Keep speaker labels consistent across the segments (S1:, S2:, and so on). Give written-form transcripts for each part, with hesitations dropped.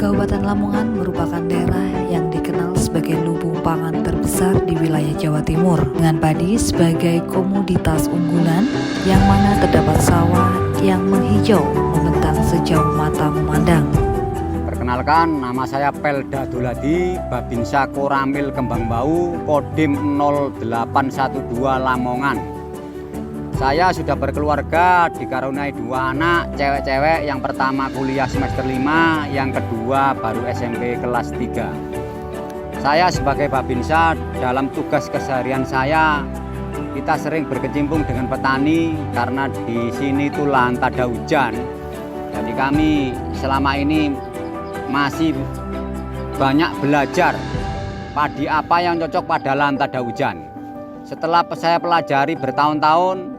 S1: Kabupaten Lamongan merupakan daerah yang dikenal sebagai lumbung pangan terbesar di wilayah Jawa Timur, dengan padi sebagai komoditas unggulan, yang mana terdapat sawah yang menghijau membentang sejauh mata memandang.
S2: Perkenalkan, nama saya Pelda Duladi, Babinsa Koramil Kembang Bau, Kodim 0812 Lamongan. Saya sudah berkeluarga, dikaruniai 2 anak cewek-cewek. Yang pertama kuliah semester 5, yang kedua baru SMP kelas 3. Saya sebagai Babinsa, dalam tugas keseharian saya, kita sering berkecimpung dengan petani karena di sini itu lahan tak ada hujan. Jadi kami selama ini masih banyak belajar padi apa yang cocok pada lahan tak ada hujan. Setelah saya pelajari bertahun-tahun,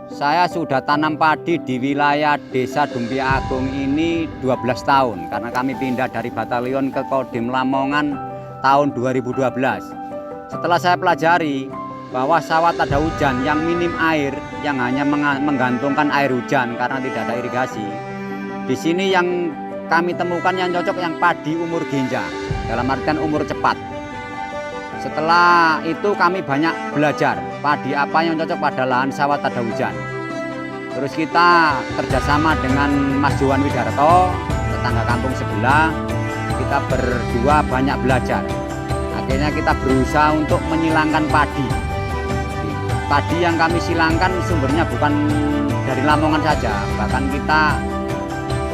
S2: saya sudah tanam padi di wilayah Desa Dumpi Agung ini 12 tahun, karena kami pindah dari batalion ke Kodim Lamongan tahun 2012. Setelah saya pelajari bahwa sawah tak ada hujan yang minim air, yang hanya menggantungkan air hujan karena tidak ada irigasi, di sini yang kami temukan yang cocok yang padi umur genja, dalam artian umur cepat. Setelah itu kami banyak belajar padi apa yang cocok pada lahan sawah tak ada hujan. Terus kita kerjasama dengan Mas Johan Widarto, tetangga kampung sebelah. Kita berdua banyak belajar. Akhirnya kita berusaha untuk menyilangkan padi. Padi yang kami silangkan sumbernya bukan dari Lamongan saja, bahkan kita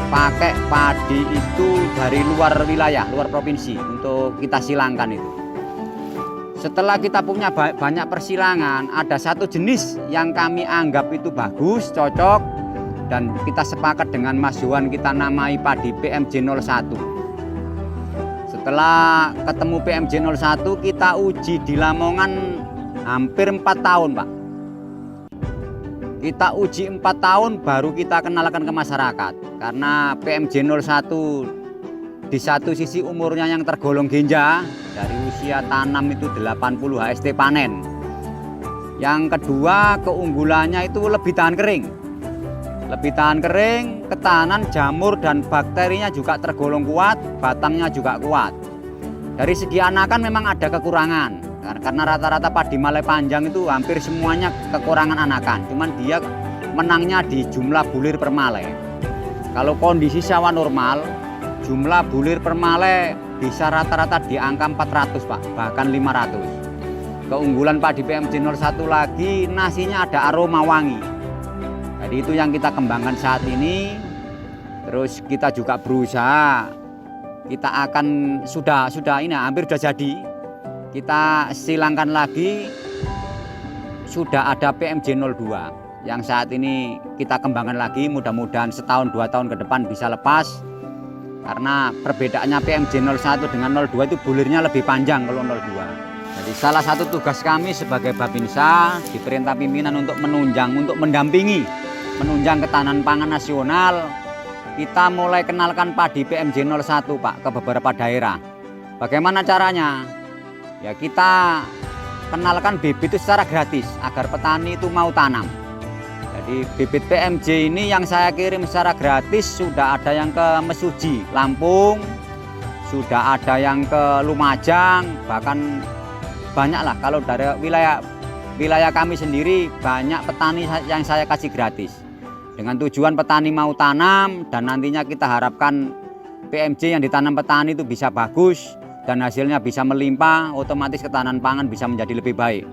S2: pakai padi itu dari luar wilayah, luar provinsi untuk kita silangkan itu. Setelah kita punya banyak persilangan, ada satu jenis yang kami anggap itu bagus, cocok, dan kita sepakat dengan Mas Johan kita namai padi PMJ 01. Setelah ketemu PMJ 01, kita uji di Lamongan hampir 4 tahun, Pak. Kita uji 4 tahun baru kita kenalkan ke masyarakat, karena PMJ 01 di satu sisi umurnya yang tergolong genja, dari usia tanam itu 80 HST panen. Yang kedua, keunggulannya itu lebih tahan kering. Lebih tahan kering, ketahanan jamur dan bakterinya juga tergolong kuat, batangnya juga kuat. Dari segi anakan memang ada kekurangan, karena rata-rata padi Malai panjang itu hampir semuanya kekurangan anakan. Cuman dia menangnya di jumlah bulir per malai. Kalau kondisi sawah normal, jumlah bulir per malai bisa rata-rata di angka 400, Pak, bahkan 500. Keunggulan padi PMJ 01 lagi, nasinya ada aroma wangi. Jadi itu yang kita kembangkan saat ini. Terus kita juga berusaha, kita akan sudah ini hampir sudah jadi. Kita silangkan lagi, sudah ada PMJ 02 yang saat ini kita kembangkan lagi. Mudah-mudahan setahun 2 tahun ke depan bisa lepas. Karena perbedaannya PMJ 01 dengan 02 itu bulirnya lebih panjang kalau 02. Jadi salah satu tugas kami sebagai Babinsa diperintah pimpinan untuk menunjang, untuk mendampingi, menunjang ketahanan pangan nasional. Kita mulai kenalkan padi PMJ 01, Pak, ke beberapa daerah. Bagaimana caranya? Ya kita kenalkan bibit itu secara gratis agar petani itu mau tanam. Jadi bibit PMJ ini yang saya kirim secara gratis sudah ada yang ke Mesuji, Lampung, sudah ada yang ke Lumajang, bahkan banyak lah. Kalau dari wilayah kami sendiri banyak petani yang saya kasih gratis. Dengan tujuan petani mau tanam dan nantinya kita harapkan PMJ yang ditanam petani itu bisa bagus dan hasilnya bisa melimpah, otomatis ketahanan pangan bisa menjadi lebih baik.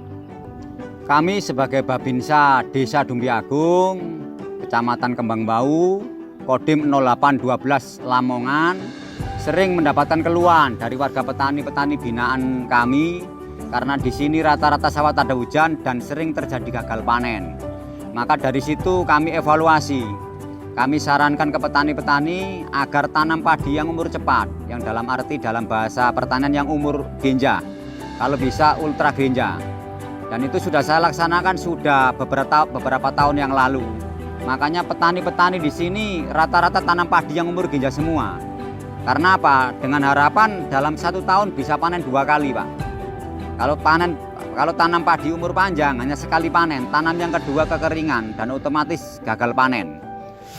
S2: Kami sebagai Babinsa Desa Dumpi Agung, Kecamatan Kembang Bau, Kodim 0812 Lamongan, sering mendapatkan keluhan dari warga petani-petani binaan kami karena di sini rata-rata sawah tak ada hujan dan sering terjadi gagal panen. Maka dari situ kami evaluasi kami sarankan ke petani-petani agar tanam padi yang umur cepat, yang dalam arti dalam bahasa pertanian yang umur genja, kalau bisa ultra genja. Dan itu sudah saya laksanakan sudah beberapa tahun yang lalu. Makanya petani-petani di sini rata-rata tanam padi yang umur genja semua. Karena apa? Dengan harapan dalam 1 tahun bisa panen 2 kali, Pak. Kalau tanam padi umur panjang hanya sekali panen, tanam yang kedua kekeringan dan otomatis gagal panen.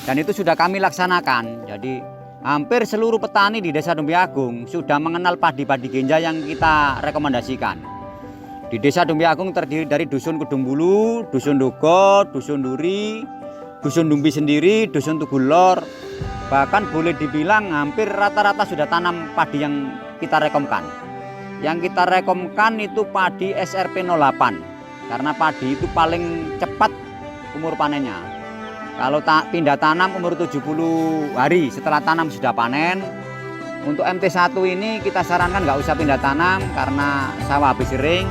S2: Dan itu sudah kami laksanakan. Jadi hampir seluruh petani di Desa Dumbi Agung sudah mengenal padi-padi genja yang kita rekomendasikan. Di Desa Dumbi Agung terdiri dari Dusun Kedungbulu, Dusun Dogo, Dusun Duri, Dusun Dumbi sendiri, Dusun Tugulor. Bahkan boleh dibilang hampir rata-rata sudah tanam padi yang kita rekomkan. Yang kita rekomkan itu padi SRP 08. Karena padi itu paling cepat umur panennya. Kalau pindah tanam umur 70 hari setelah tanam sudah panen. Untuk MT1 ini kita sarankan nggak usah pindah tanam karena sawah habis kering.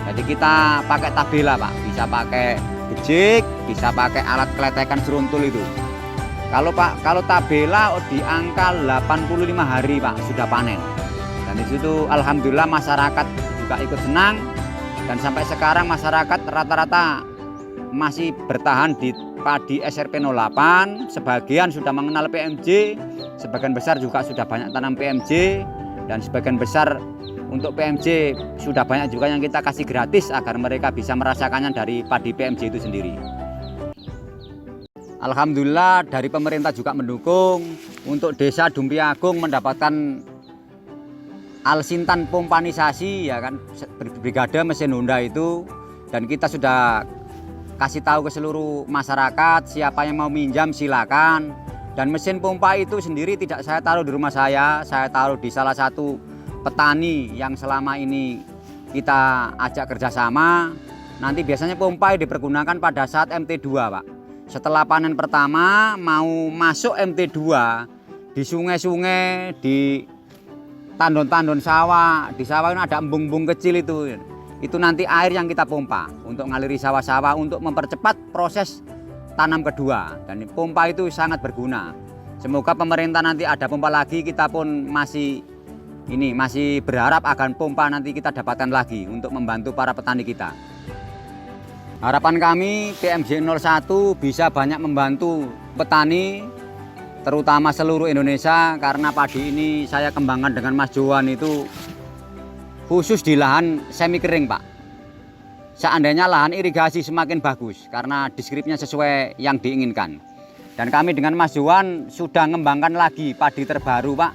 S2: Jadi kita pakai tabela, Pak. Bisa pakai gejik, bisa pakai alat keletekan seruntul itu. Kalau tabela di angka 85 hari, Pak, sudah panen. Dan di situ alhamdulillah masyarakat juga ikut senang. Dan sampai sekarang masyarakat rata-rata masih bertahan di padi SRP 08, sebagian sudah mengenal PMJ, sebagian besar juga sudah banyak tanam PMJ, dan sebagian besar untuk PMJ sudah banyak juga yang kita kasih gratis agar mereka bisa merasakannya dari padi PMJ itu sendiri. Alhamdulillah dari pemerintah juga mendukung untuk Desa Dumbi Agung mendapatkan Alsintan pompanisasi, ya kan, brigade mesin Honda itu, dan kita sudah kasih tahu ke seluruh masyarakat siapa yang mau minjam silakan. Dan mesin pompa itu sendiri tidak saya taruh di rumah saya taruh di salah satu petani yang selama ini kita ajak kerjasama. Nanti biasanya pompa dipergunakan pada saat MT2, Pak. Setelah panen pertama mau masuk MT2 di sungai-sungai, di tandon-tandon sawah, di sawah itu ada embung-embung kecil itu nanti air yang kita pompa untuk ngaliri sawah-sawah untuk mempercepat proses tanam kedua. Dan pompa itu sangat berguna. Semoga pemerintah nanti ada pompa lagi, kita pun masih berharap akan pompa nanti kita dapatkan lagi untuk membantu para petani kita. Harapan kami PMJ 01 bisa banyak membantu petani terutama seluruh Indonesia, karena padi ini saya kembangkan dengan Mas Johan itu khusus di lahan semi kering, Pak. Seandainya lahan irigasi semakin bagus karena deskripsinya sesuai yang diinginkan. Dan kami dengan Mas Johan sudah mengembangkan lagi padi terbaru, Pak.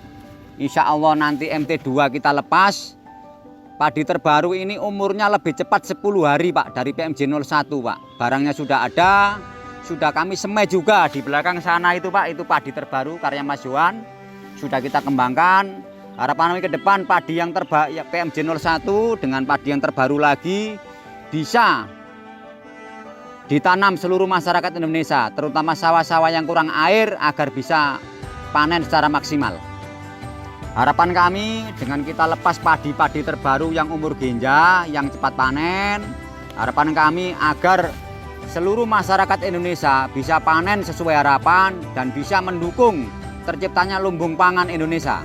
S2: Insya Allah nanti MT2 kita lepas. Padi terbaru ini umurnya lebih cepat 10 hari, Pak, dari PMJ 01, Pak. Barangnya sudah ada, sudah kami semai juga di belakang sana itu, Pak. Itu padi terbaru karya Mas Johan. Sudah kita kembangkan. Harapan kami ke depan padi yang terbaru ya, PMJ 01 dengan padi yang terbaru lagi bisa ditanam seluruh masyarakat Indonesia, terutama sawah-sawah yang kurang air agar bisa panen secara maksimal. Harapan kami dengan kita lepas padi-padi terbaru yang umur genja, yang cepat panen, harapan kami agar seluruh masyarakat Indonesia bisa panen sesuai harapan dan bisa mendukung terciptanya lumbung pangan Indonesia.